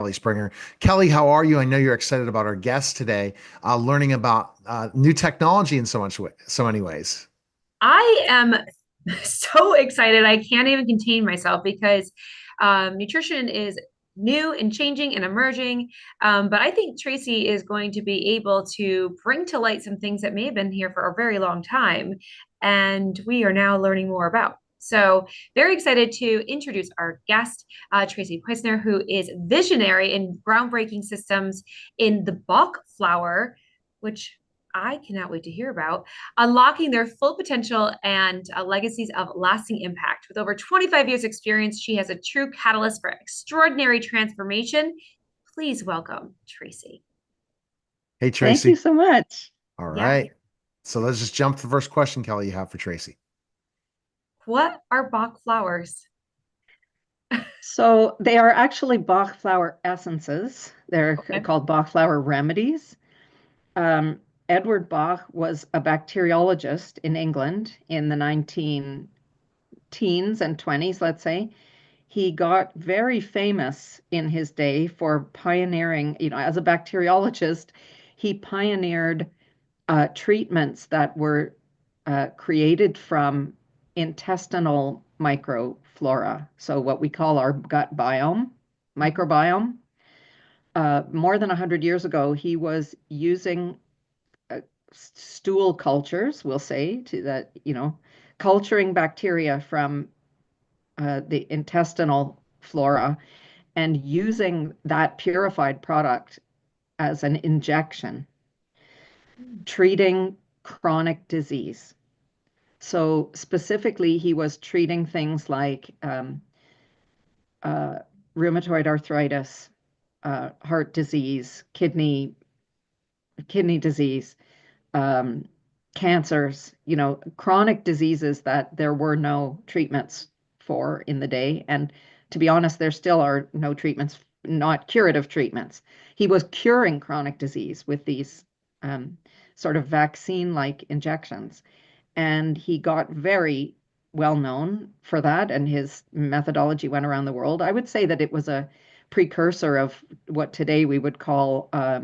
Kelly Springer. Kelly, how are you? I know you're excited about our guest today, learning about new technology in so many ways. I am so excited. I can't even contain myself because nutrition is new and changing and emerging. But I think Tracy is going to be able to bring to light some things that may have been here for a very long time. And we are now learning more about. So, very excited to introduce our guest, Tracy Poisner, who is visionary in groundbreaking systems in the Bach flower, which I cannot wait to hear about unlocking their full potential and legacies of lasting impact. With over 25 years' experience, she has a true catalyst for extraordinary transformation. Please welcome Tracy. Hey, Thank you Tracy. so much. All Yeah. right. So let's just jump to the first question, Kelly, you have for Tracy. What are Bach flowers? So they are actually Bach flower essences. They're Okay. called Bach flower remedies. Um, Edward Bach was a bacteriologist in England in the 19 teens and 20s, let's say. He got very famous in his day for pioneering, as a bacteriologist, he pioneered treatments that were created from intestinal microflora. So, what we call our gut biome, Mhm. microbiome. More than 100 years ago, he was using uh, stool cultures, we'll say, to that, culturing bacteria from the intestinal flora and using that purified product as an injection, treating chronic disease. So specifically, he was treating things like uh, rheumatoid arthritis, heart disease, kidney disease, um, cancers, chronic diseases that there were no treatments for in the day. And to be honest, there still are no treatments, not curative treatments. He was curing chronic disease with these um, sort of vaccine-like injections. And he got very well known for that, and his methodology went around the world. I would say that it was a precursor of what today we would call uh,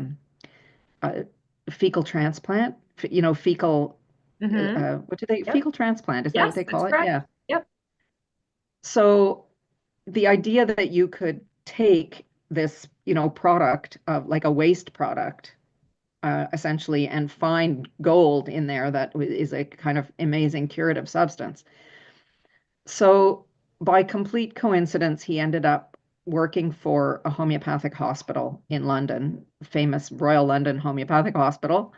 fecal transplant. Fecal, Mm-hmm. Yep. fecal transplant, is that what Yes, they that's call it? correct. Yeah. Yep. So the idea that you could take this, product of like a waste product, essentially, and find gold in there that is a kind of amazing curative substance. So, by complete coincidence, he ended up working for a homeopathic hospital in London, famous Royal London Homeopathic Hospital.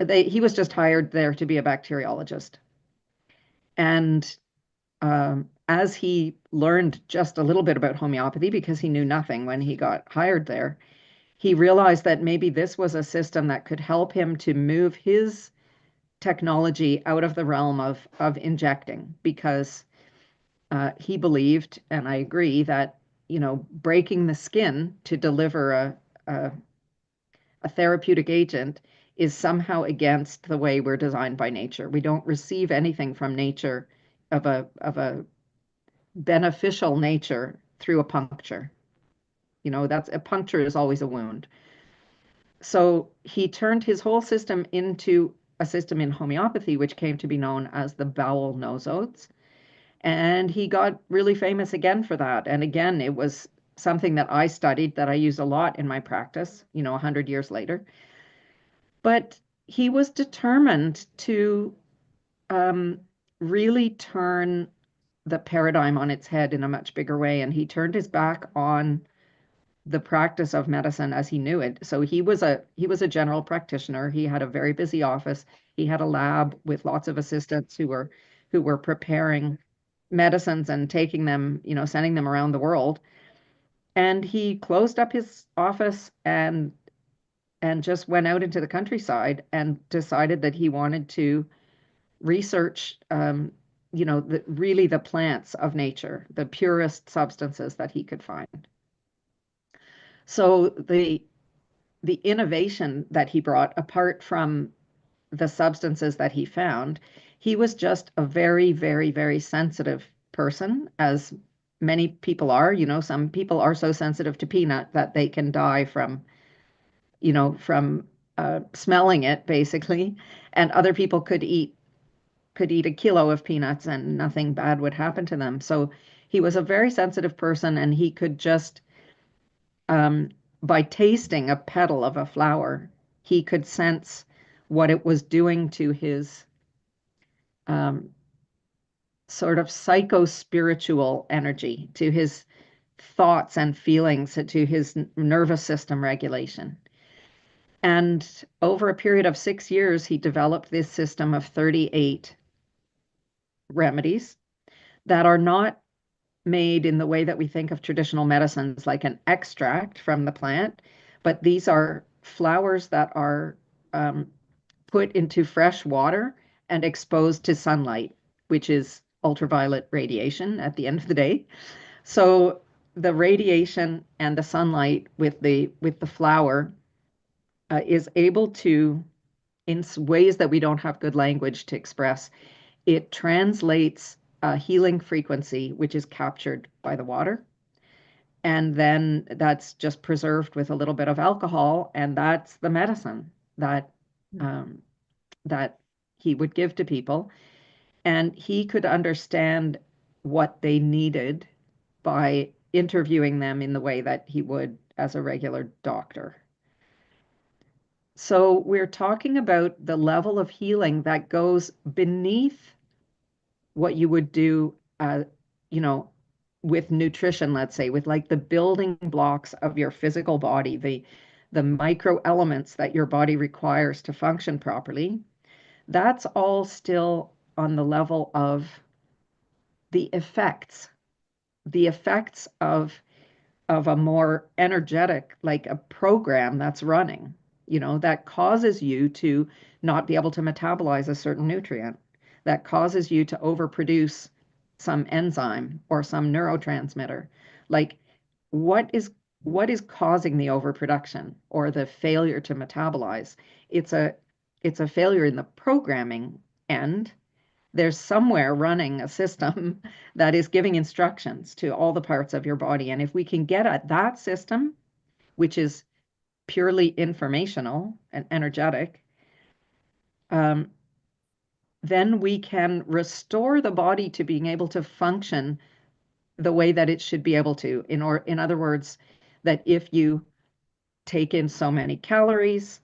He was just hired there to be a bacteriologist. And as he learned just a little bit about homeopathy, because he knew nothing when he got hired there, he realized that maybe this was a system that could help him to move his technology out of the realm of injecting, because he believed, and I agree, that breaking the skin to deliver a, a therapeutic agent is somehow against the way we're designed by nature. We don't receive anything from nature of a beneficial nature through a puncture. That's a puncture is always a wound. So he turned his whole system into a system in homeopathy, which came to be known as the bowel nosodes. And he got really famous again for that. And again, it was something that I studied that I use a lot in my practice, 100 years later. But he was determined to um, really turn the paradigm on its head in a much bigger way. And he turned his back on the practice of medicine as he knew it. So he was a general practitioner. He had a very busy office. He had a lab with lots of assistants who were preparing medicines and taking them, sending them around the world. And he closed up his office and just went out into the countryside and decided that he wanted to research, really the plants of nature, the purest substances that he could find. So the innovation that he brought, apart from the substances that he found, he was just a very, very, very sensitive person, as many people are. Some people are so sensitive to peanut that they can die from smelling it, basically. And other people could eat a kilo of peanuts and nothing bad would happen to them. So he was a very sensitive person, and he could just, um, by tasting a petal of a flower, he could sense what it was doing to his um, sort of psycho-spiritual energy, to his thoughts and feelings, to his nervous system regulation. And over a period of 6 years, he developed this system of 38 remedies that are not made in the way that we think of traditional medicines, like an extract from the plant, but these are flowers that are um, put into fresh water and exposed to sunlight, which is ultraviolet radiation at the end of the day. So the radiation and the sunlight with the flower is able to, in ways that we don't have good language to express, it translates a healing frequency, which is captured by the water. And then that's just preserved with a little bit of alcohol, and that's the medicine that um, that he would give to people. And he could understand what they needed by interviewing them in the way that he would as a regular doctor. So we're talking about the level of healing that goes beneath what you would do, you know, with nutrition, let's say, with like the building blocks of your physical body, the micro elements that your body requires to function properly. That's all still on the level of the effects, the effects of a more energetic, like a program that's running, that causes you to not be able to metabolize a certain nutrient, that causes you to overproduce some enzyme or some neurotransmitter. Like what is what is causing the overproduction or the failure to metabolize? It's a it's a failure in the programming end. There's somewhere running a system that is giving instructions to all the parts of your body. And if we can get at that system, which is purely informational and energetic, um, then we can restore the body to being able to function the way that it should be able to. In other words, that if you take in so many calories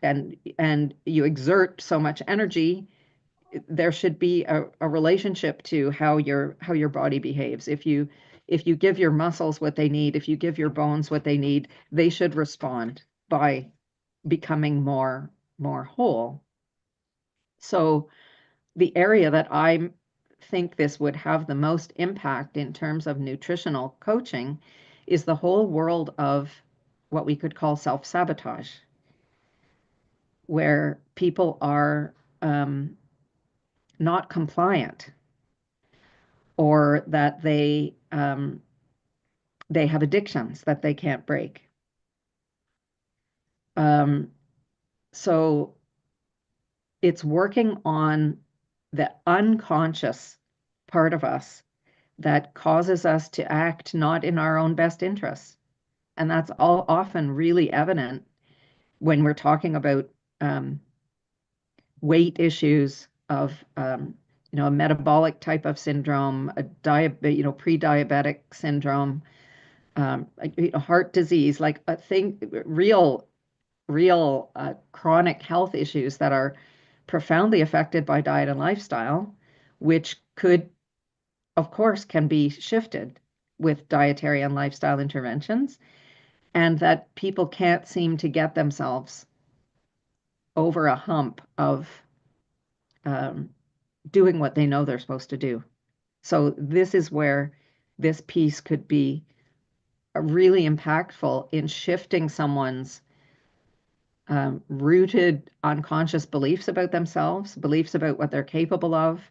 and you exert so much energy, there should be a relationship to how your body behaves. If you give your muscles what they need, if you give your bones what they need, they should respond by becoming more whole. So the area that I think this would have the most impact in terms of nutritional coaching is the whole world of what we could call self-sabotage, where people are not compliant, or that they have addictions that they can't break. Um, so it's working on the unconscious part of us that causes us to act not in our own best interests. And that's all often really evident when we're talking about weight issues of a metabolic type of syndrome, a pre-diabetic syndrome, heart disease, like a thing, real chronic health issues that are profoundly affected by diet and lifestyle, which could, of course, can be shifted with dietary and lifestyle interventions, and that people can't seem to get themselves over a hump of um, doing what they know they're supposed to do. So this is where this piece could be really impactful in shifting someone's rooted unconscious beliefs about themselves, beliefs about what they're capable of,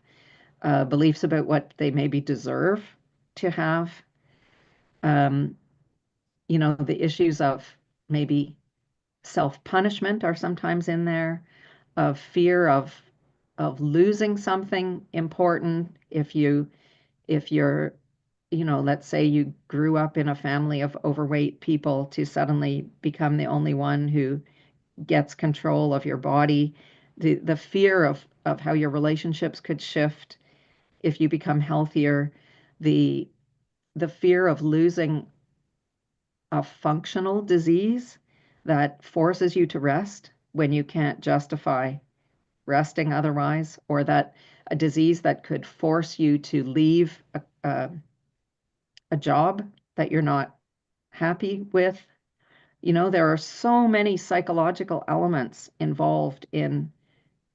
beliefs about what they maybe deserve to have. Um, the issues of maybe self-punishment are sometimes in there, of fear of losing something important if you're let's say you grew up in a family of overweight people to suddenly become the only one who gets control of your body, the fear of how your relationships could shift if you become healthier, the the fear of losing a functional disease that forces you to rest when you can't justify resting otherwise, or that a disease that could force you to leave a job that you're not happy with. There are so many psychological elements involved in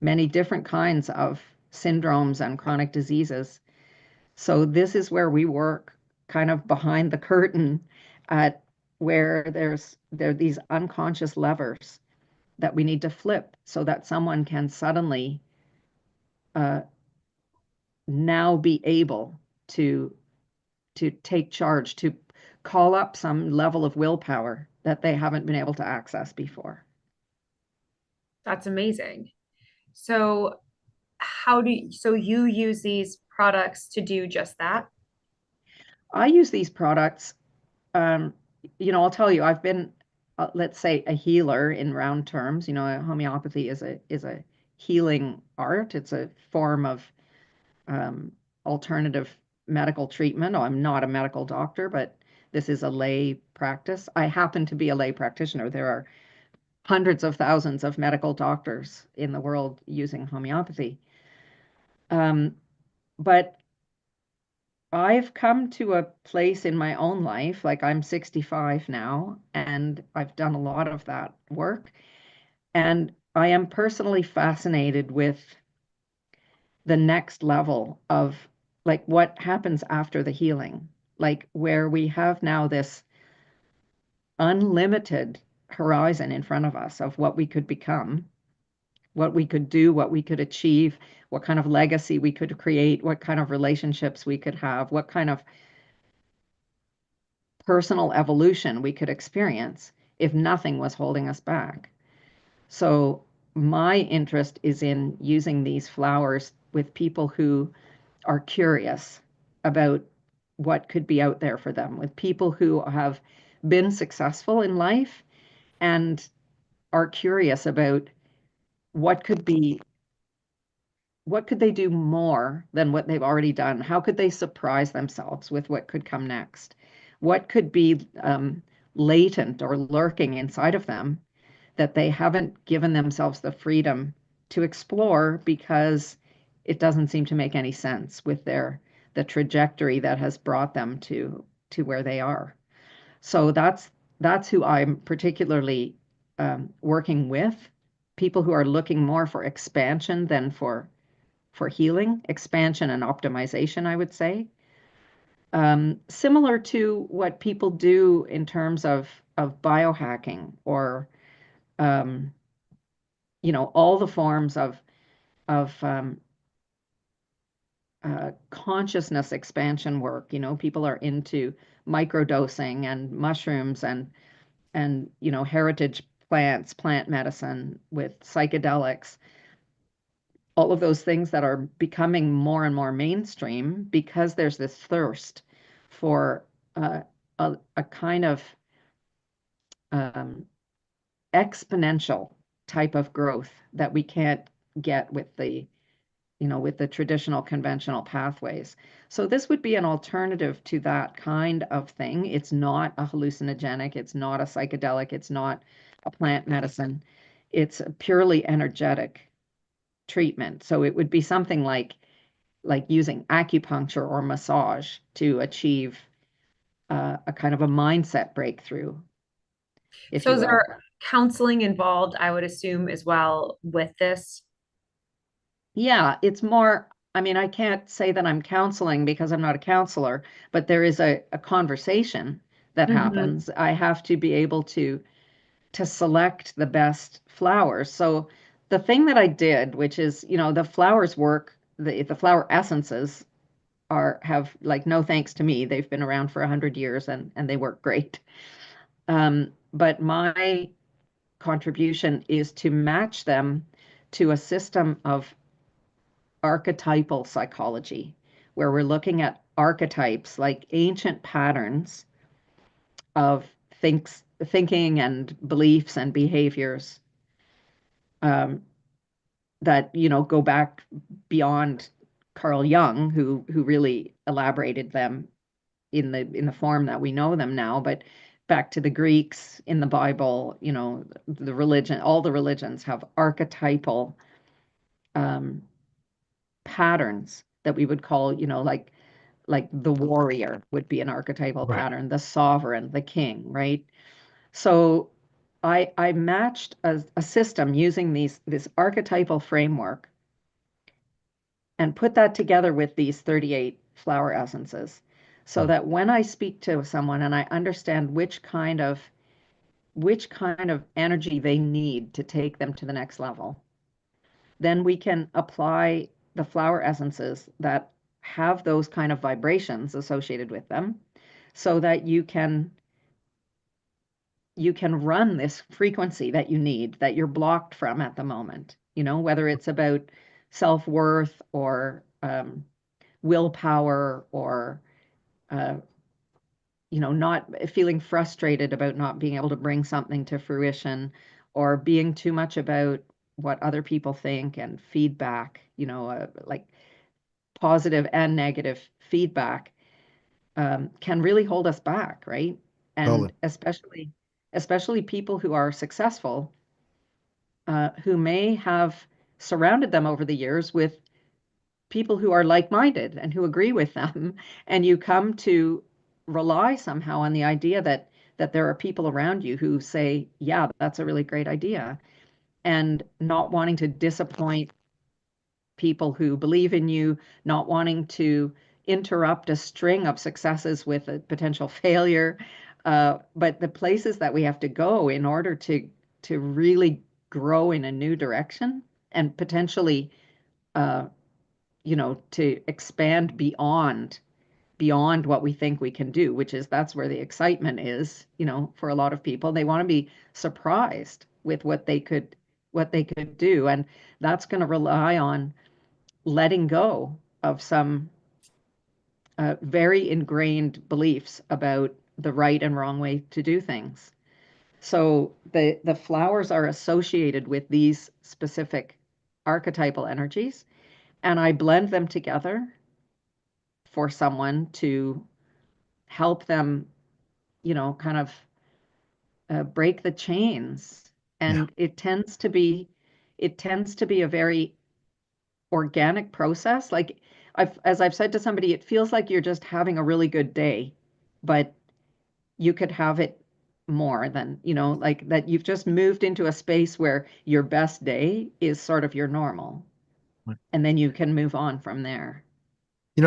many different kinds of syndromes and chronic diseases. So this is where we work kind of behind the curtain at where there are these unconscious levers that we need to flip so that someone can suddenly uh, now be able to take charge, to call up some level of willpower that they haven't been able to access before. That's amazing. So so you use these products to do just that? I use these products. Um, I'll tell you, I've been, let's say, a healer in round terms. Homeopathy is a healing art. It's a form of um, alternative medical treatment. Oh, I'm not a medical doctor, but this is a lay practice. I happen to be a lay practitioner. There are hundreds of thousands of medical doctors in the world using homeopathy. Um, but I've come to a place in my own life, like I'm 65 now, and I've done a lot of that work. And I am personally fascinated with the next level of like what happens after the healing, like where we have now this unlimited horizon in front of us of what we could become, what we could do, what we could achieve, what kind of legacy we could create, what kind of relationships we could have, what kind of personal evolution we could experience if nothing was holding us back. So, my interest is in using these flowers with people who are curious about what could be out there for them, with people who have been successful in life and are curious about what could be what could they do more than what they've already done? How could they surprise themselves with what could come next? What could be latent or lurking inside of them that they haven't given themselves the freedom to explore because it doesn't seem to make any sense with the trajectory that has brought them to where they are. So that's who I'm particularly working with, people who are looking more for expansion than for healing, expansion and optimization, I would say. Similar to what people do in terms of biohacking or um, all the forms of consciousness expansion work. People are into microdosing and mushrooms and heritage plants, plant medicine with psychedelics, all of those things that are becoming more and more mainstream because there's this thirst for a kind of um, exponential type of growth that we can't get with the traditional conventional pathways. So this would be an alternative to that kind of thing. It's not a hallucinogenic, it's not a psychedelic, it's not a plant medicine. It's a purely energetic treatment. So it would be something like using acupuncture or massage to achieve a kind of a mindset breakthrough, if So you is will. there counseling involved, I would assume, as well with this? Yeah, it's more, I mean, I can't say that I'm counseling because I'm not a counselor, but there is a conversation that Mhm. happens. I have to be able to select the best flowers. So the thing that I did, which is, the flowers work, the flower essences have like no thanks to me. They've been around for 100 years and they work great. But my contribution is to match them to a system of archetypal psychology, where we're looking at archetypes, like ancient patterns of thinking and beliefs and behaviors, um, that go back beyond Carl Jung, who really elaborated them in the form that we know them now, but back to the Greeks in the Bible, the religion, all the religions have archetypal um, patterns that we would call, like the warrior would be an archetypal Right. pattern, the sovereign, the king, right? So I matched a system using this archetypal framework and put that together with these 38 flower essences so Hmm. that when I speak to someone and I understand which kind of energy they need to take them to the next level, then we can apply the flower essences that have those kind of vibrations associated with them so that you can run this frequency that you need, that you're blocked from at the moment, whether it's about self-worth or willpower or uh, not feeling frustrated about not being able to bring something to fruition, or being too much about what other people think and feedback, like positive and negative feedback, can really hold us back, right? Totally. And especially people who are successful, who may have surrounded them over the years with people who are like-minded and who agree with them, and you come to rely somehow on the idea that there are people around you who say, yeah, that's a really great idea, and not wanting to disappoint people who believe in you, not wanting to interrupt a string of successes with a potential failure. But the places that we have to go in order to really grow in a new direction and potentially to expand beyond what we think we can do, which is that's where the excitement is, for a lot of people. They want to be surprised with what they could do. And that's going to rely on letting go of some very ingrained beliefs about the right and wrong way to do things. So the flowers are associated with these specific archetypal energies, and I blend them together for someone to help them, kind of break the chains. Yeah. And it tends to be a very organic process. Like as I've said to somebody, it feels like you're just having a really good day, but you could have it more than, like that you've just moved into a space where your best day is sort of your normal, and then you can move on from there.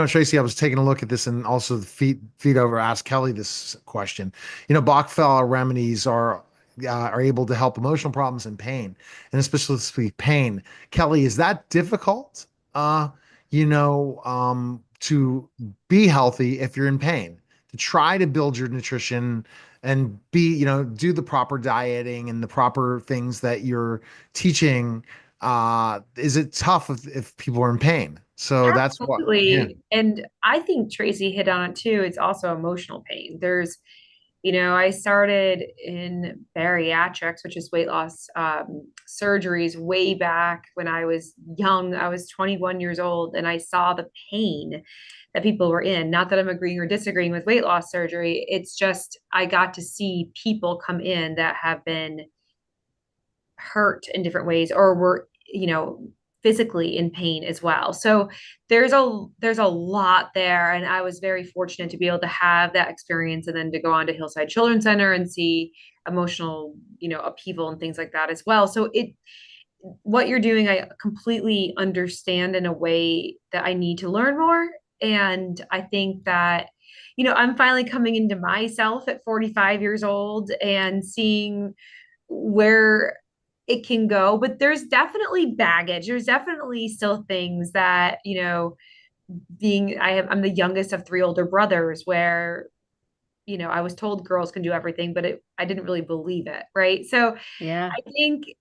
Tracy, I was taking a look at this and also the feed over, ask Kelly this question. Bachflower remedies are able to help emotional problems and pain, and especially pain. Kelly, is that difficult? To be healthy if you're in pain, to try to build your nutrition and do the proper dieting and the proper things that you're teaching. Is it tough if people are in pain? So that's what, yeah. Absolutely. And I think Tracy hit on it too. It's also emotional pain. I started in bariatrics, which is weight loss surgeries, way back when I was young. I was 21 years old, and I saw the pain that people were in. Not that I'm agreeing or disagreeing with weight loss surgery. It's just I got to see people come in that have been hurt in different ways or were, physically in pain as well. So there's a lot there, and I was very fortunate to be able to have that experience and then to go on to Hillside Children's Center and see emotional, upheaval and things like that as well. So what you're doing, I completely understand in a way that I need to learn more. And I think that, I'm finally coming into myself at 45 years old and seeing where it can go, but there's definitely baggage. There's definitely still things that, I'm the youngest of three older brothers where, I was told girls can do everything, but I didn't really believe it, right? So Yeah.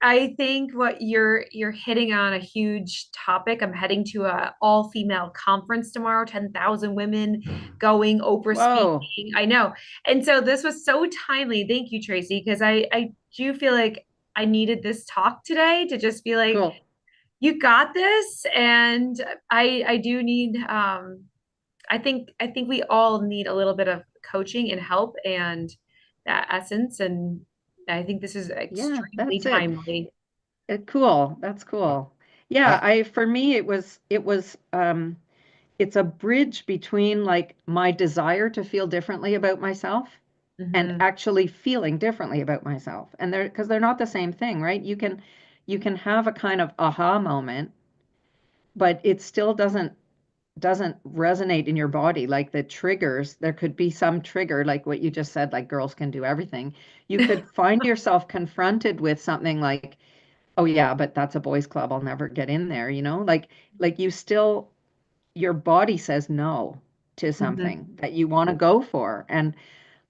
I think what you're hitting on a huge topic. I'm heading to a all female conference tomorrow, 10,000 women going, Oprah Whoa. speaking. I know. And so this was so timely. Thank you, Tracy, because I do feel like I needed this talk today to just be like, Cool. you got this. And I do need I think we all need a little bit of coaching and help and that essence. And I think this is Yeah, extremely that's it. timely. Cool. That's cool. Yeah, I, I for me it was it's a bridge between like my desire to feel differently about myself and Hmm. actually feeling differently about myself. And they're because they're not the same thing, right? You can have a kind of aha moment, but it still doesn't resonate in your body like the triggers. There could be some trigger like what you just said, like girls can do everything. You could find yourself confronted with something like, oh yeah, but that's a boys club, I'll never get in there, like you still, your body says no to Hmm. something that you want to go for. And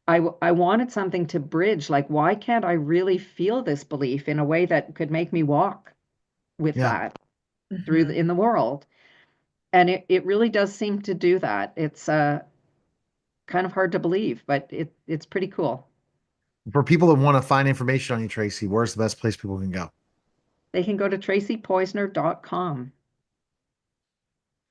I wanted something to bridge, like why can't I really feel this belief in a way that could make me walk with yeah. that Hmm. in the world. And it really does seem to do that. It's kind of hard to believe, but it's pretty cool. For people that want to find information on you, Tracy, where's the best place people can go? They can go to tracypoisner.com.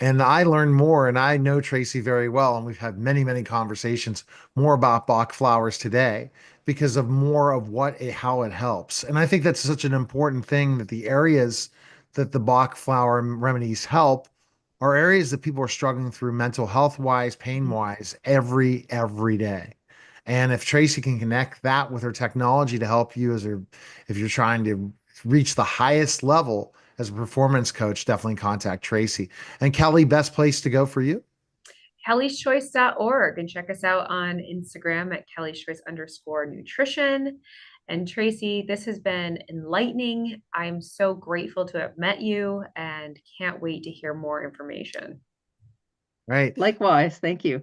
And I learned more, and I know Tracy very well, and we've had many, many conversations more about Bach flowers today because of more of how it helps. And I think that's such an important thing, that the areas that the Bach flower remedies help are areas that people are struggling through mental health wise, pain wise, every day. And if Tracy can connect that with her technology to help you if you're trying to reach the highest level as a performance coach, definitely contact Tracy. And Kelly, best place to go for you? kellyschoice.org and check us out on Instagram at kellyschoice_nutrition. And Tracy, this has been enlightening. I'm so grateful to have met you and can't wait to hear more information. Right. Likewise, thank you.